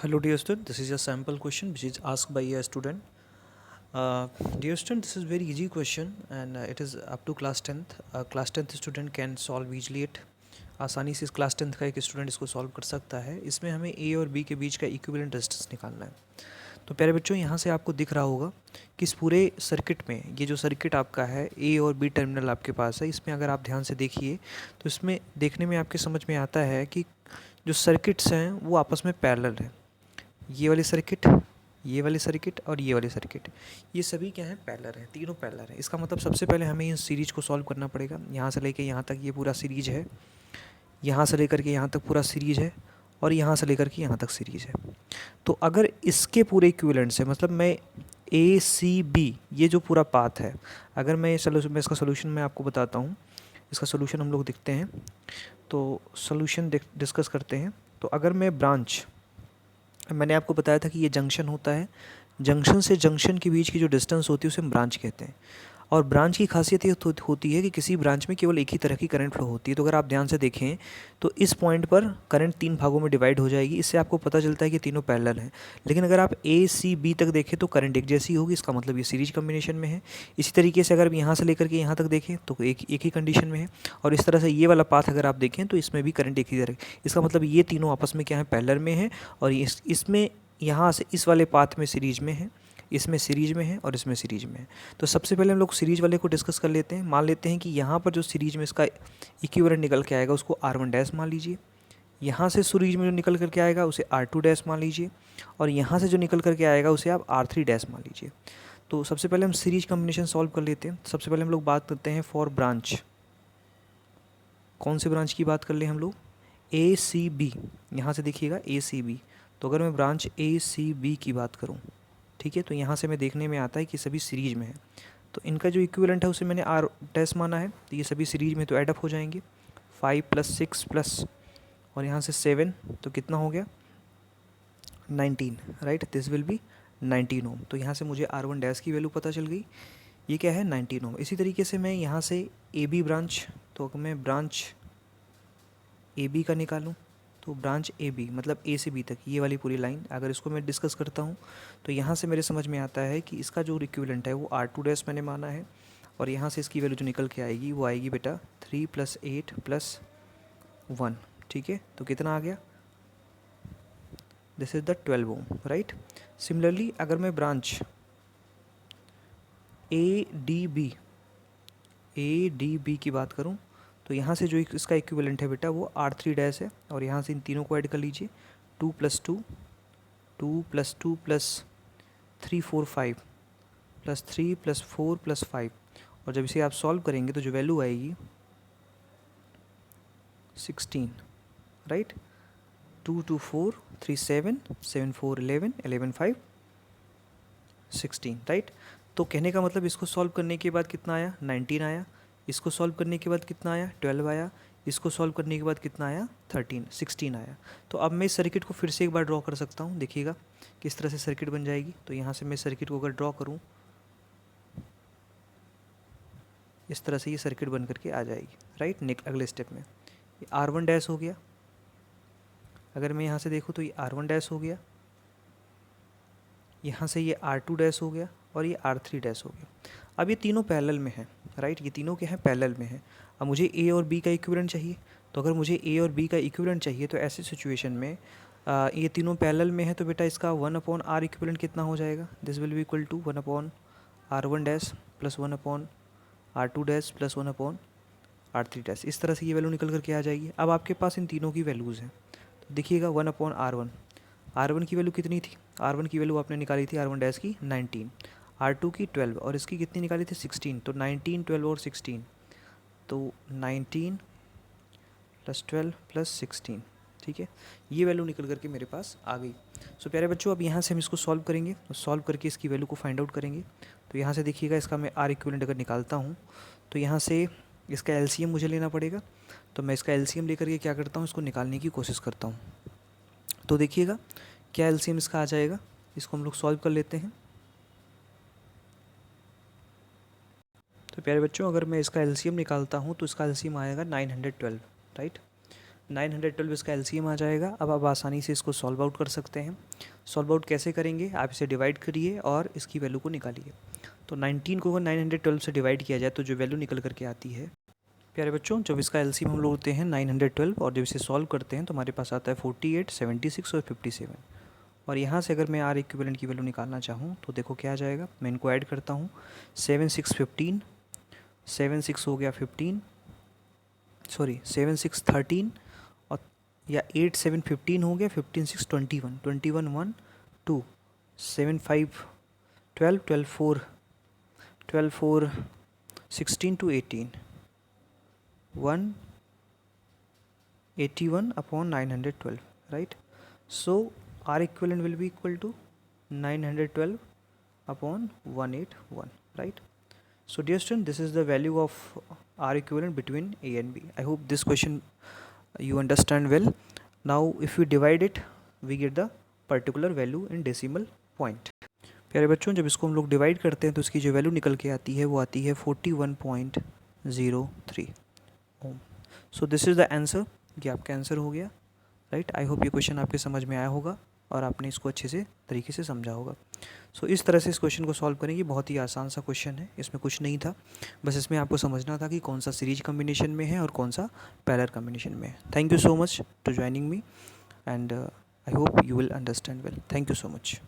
Hello dear student, this is a sample question which is asked by a student. Dear student, this is very easy question and it is up to class 10th. Class 10th student can solve easily it. आसानी से इस class 10th का एक student इसको solve कर सकता है. इसमें हमें ए और बी के बीच का इक्विवेलेंट रेजिस्टेंस निकालना है. तो प्यारे बच्चों, यहाँ से आपको दिख रहा होगा कि इस पूरे सर्किट में ये जो सर्किट आपका है ए और बी टर्मिनल आपके पास है. इसमें अगर आप ध्यान से देखिए तो इसमें देखने में आपके समझ में आता है कि जो सर्किट्स हैं वो आपस में पैरेलल हैं. ये वाली सर्किट, ये वाली सर्किट और ये वाली सर्किट, ये सभी क्या हैं, पैरेलल हैं, तीनों पैरेलल हैं. इसका मतलब सबसे पहले हमें इस सीरीज को सॉल्व करना पड़ेगा. यहाँ से लेके यहाँ तक ये पूरा सीरीज है, यहाँ से लेकर के यहाँ तक पूरा सीरीज है और यहाँ से लेकर के यहाँ तक सीरीज है. तो अगर इसके पूरे इक्विवेलेंट से, मतलब मैं ए सी बी ये जो पूरा पाथ है, अगर मैं इसका सोल्यूशन मैं आपको बताता हूँ. इसका सोल्यूशन हम लोग देखते हैं, तो सोल्यूशन डिस्कस करते हैं. तो अगर मैं ब्रांच, मैंने आपको बताया था कि ये जंक्शन होता है, जंक्शन से जंक्शन के बीच की जो डिस्टेंस होती है उसे हम ब्रांच कहते हैं. और ब्रांच की खासियत ये होती है कि किसी ब्रांच में केवल एक ही तरह की करंट फ्लो होती है. तो अगर आप ध्यान से देखें तो इस पॉइंट पर करंट 3 भागों में डिवाइड हो जाएगी. इससे आपको पता चलता है कि तीनों पैरेलल हैं. लेकिन अगर आप ए सी बी तक देखें तो करंट एक जैसी होगी. इसका मतलब ये सीरीज कॉम्बिनेशन में है. इसी तरीके से अगर आप यहाँ से लेकर के यहाँ तक देखें तो एक ही कंडीशन में है. और इस तरह से ये वाला पाथ अगर आप देखें तो इसमें भी करंट एक ही तरह. इसका मतलब ये तीनों आपस में क्या है, पैरेलल में है. और इसमें यहाँ से इस वाले पाथ में सीरीज में है, इसमें सीरीज में है और इसमें सीरीज में है. तो सबसे पहले हम लोग सीरीज वाले को डिस्कस कर लेते हैं. मान लेते हैं कि यहाँ पर जो सीरीज में इसका इक्विवेलेंट निकल के आएगा उसको R1 डैश मान लीजिए. यहाँ से सीरीज में जो निकल करके आएगा उसे R2 डैश मान लीजिए. और यहाँ से जो निकल करके आएगा उसे आप R3 डैश मान लीजिए. तो सबसे पहले हम सीरीज कॉम्बिनेशन सॉल्व कर लेते हैं. सबसे पहले हम लोग बात करते हैं फॉर ब्रांच. कौन से ब्रांच की बात कर ले हम लोग, ए सी बी. यहाँ से देखिएगा ए सी बी. तो अगर मैं ब्रांच ए सी बी की बात करूँ, ठीक है, तो यहाँ से मैं देखने में आता है कि सभी सीरीज में है. तो इनका जो इक्विवेलेंट है उसे मैंने R डैश माना है. तो ये सभी सीरीज में तो एडअप हो जाएंगे. 5 + 6 प्लस और यहाँ से 7, तो कितना हो गया 19, राइट. दिस विल बी 19 ओम. तो यहाँ से मुझे R1 डैश की वैल्यू पता चल गई, ये क्या है 19 ओम. इसी तरीके से मैं यहाँ से ए बी ब्रांच, तो अगर मैं ब्रांच ए बी का निकालूँ तो ब्रांच ए बी मतलब ए से बी तक ये वाली पूरी लाइन अगर इसको मैं डिस्कस करता हूँ तो यहाँ से मेरे समझ में आता है कि इसका जो इक्विवेलेंट है वो R2 डैश मैंने माना है. और यहाँ से इसकी वैल्यू जो निकल के आएगी वो आएगी बेटा 3 + 8 + 1. ठीक है, तो कितना आ गया, this is the 12 ohm, right. Similarly अगर मैं ब्रांच ए डी बी की बात करूँ तो यहाँ से जो इसका इक्विवेलेंट है बेटा वो R3 डैश है. और यहाँ से इन तीनों को ऐड कर लीजिए. 2 + 2 2 + 2 + 3 4 5 + 3 + 4 + 5. और जब इसे आप सॉल्व करेंगे तो जो वैल्यू आएगी 16, राइट. 2 2 4 3 7 7 4 11 11 5 16, राइट. तो कहने का मतलब इसको सॉल्व करने के बाद कितना आया, 19 आया. इसको सॉल्व करने के बाद कितना आया, 12 आया. इसको सॉल्व करने के बाद कितना आया, 16 आया. तो अब मैं इस सर्किट को फिर से एक बार ड्रॉ कर सकता हूँ. देखिएगा किस तरह से सर्किट बन जाएगी. तो यहाँ से मैं सर्किट को अगर ड्रॉ करूँ इस तरह से ये सर्किट बन करके आ जाएगी, राइट. अगले स्टेप में ये R1 डैश हो गया. अगर मैं यहाँ से देखूँ तो ये R1 डैश हो गया, यहाँ से ये R2 डैश हो गया और ये R3 डैश हो गया. अब ये तीनों पैरेलल में हैं, राइट. ये तीनों क्या हैं, पैरेलल में हैं. अब मुझे ए और बी का इक्विवेलेंट चाहिए. तो अगर मुझे ए और बी का इक्विवेलेंट चाहिए तो ऐसे सिचुएशन में ये तीनों पैरेलल में है तो बेटा इसका 1/R इक्विवेलेंट कितना हो जाएगा, this will be equal to 1/R1 dash plus 1/R2 dash plus 1/R3 dash. इस तरह से ये वैल्यू निकल करके आ जाएगी. अब आपके पास इन तीनों की वैल्यूज़ हैं. तो देखिएगा 1/R1, R1 की वैल्यू कितनी थी, R1 की वैल्यू आपने निकाली थी R1 डैश की 19, R2 की 12 और इसकी कितनी निकाली थी 16. तो 19 12 और 16, तो 19 + 12 + 16, ठीक है. ये वैल्यू निकल करके मेरे पास आ गई. सो प्यारे बच्चों, अब यहाँ से हम इसको सॉल्व करेंगे. तो सॉल्व करके इसकी वैल्यू को फाइंड आउट करेंगे. तो यहाँ से देखिएगा इसका मैं R इक्विवेलेंट अगर निकालता हूँ तो यहाँ से इसका LCM मुझे लेना पड़ेगा. तो मैं इसका LCM लेकर के क्या करता हूँ, इसको निकालने की कोशिश करता हूँ. तो देखिएगा क्या LCM इसका आ जाएगा, इसको हम लोग सॉल्व कर लेते हैं. तो प्यारे बच्चों, अगर मैं इसका LCM निकालता हूँ तो इसका LCM आएगा 912, राइट. 912 इसका एलसीएम आ जाएगा। अब आप आसानी से इसको सॉल्व आउट कर सकते हैं। सॉल्व आउट कैसे करेंगे, आप इसे डिवाइड करिए और इसकी वैल्यू को निकालिए। तो 19 को अगर 912 से डिवाइड किया जाए तो जो वैल्यू निकल करके आती है प्यारे बच्चों, जब इसका एलसीएम हम लोग लेते हैं 912 और जब इसे सॉल्व करते हैं तो हमारे पास आता है 48, 76 और 57। और यहाँ से अगर मैं आर इक्विवेलेंट की वैल्यू निकालना चाहूँ तो देखो क्या आ जाएगा। मैं इनको ऐड करता हूँ, 7 6 15, 7 6 हो गया 15, सॉरी 7 6 13 और या 8 7 15 हो गया, 15 6 21, 21 1 2, 7 5 12, 12 4 12 4 16 to 18, 181 upon 912, right? So R equivalent will be equal to 912 upon 181, right? So dear student, this is the value of R equivalent between A and B. I hope this question you understand well. Now if we divide it, we get the particular value in decimal point. प्यारे बच्चों, जब इसको हम लोग divide करते हैं तो इसकी जो वैल्यू निकल के आती है वो आती है 41.03 ohm. So this is the answer. ये आपका आंसर हो गया, राइट। आई होप ये क्वेश्चन आपके समझ में आया होगा और आपने इसको अच्छे से तरीके से समझा होगा। सो इस तरह से इस क्वेश्चन को सॉल्व करेंगे। बहुत ही आसान सा क्वेश्चन है, इसमें कुछ नहीं था, बस इसमें आपको समझना था कि कौन सा सीरीज कम्बिनेशन में है और कौन सा पैरेलल कम्बिनेशन में है। Thank you so much to joining me and I hope you will understand well. Thank you so much.